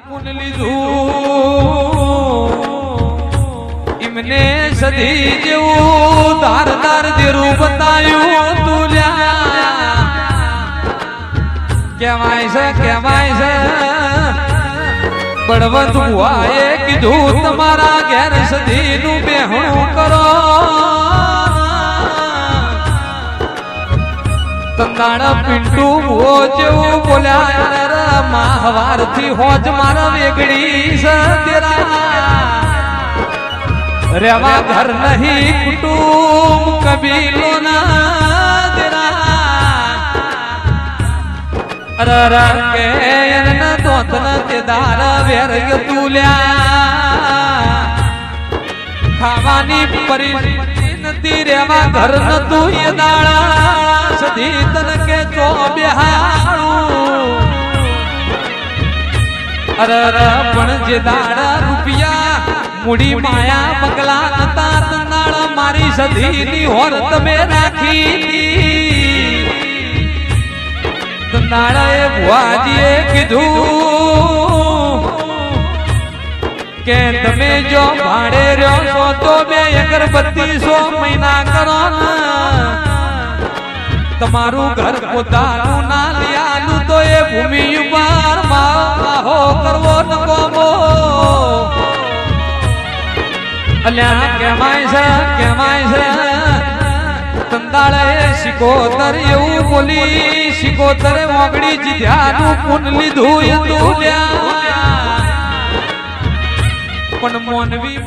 પુન લીધું ઇમને સદી જેવું ધારદાર દેરું બતાયું તુલ્યા કેવાય છે બળવંત ભુવાએ કીધું તમારા ઘેર સદી નું બેહણું કરો તંદાણા પિંટુ ભુવો જેવું બોલ્યા માહવાર થી હોજ મારા વેગડી સતેરા રેવા ઘર નહીં કુટુંબ કબીલો ના તેરા કે એના દોતન તે દાર વેરગ તુલ્યા ખાવાની પરિસ્થિતિ નથી રેવા ઘર નતું એ દાડા સધી તન કે ચો બેહાડું પણ જે દાડા રૂપિયા મૂડી માયા બગલા નતા તનાળા મારી સધી ની હોર તમે રાખી તનાળાએ ભુવાજીએ કીધું કે તમે જો ભાડે રહ્યો છો તો 2 અગરબત્તીસો મહિના કરો તમારું ઘર પોતાનું ના લિયાનું તો એ ભૂમિ ઉપર માહો કરવો ન કોમો અલ્યા કેમાય છે તંદાળે શિકોતર એવું બોલી શિકોતરે મોગડી જીધ્યાનું પુન લીધું એ તુલ્યા પણ મોનવી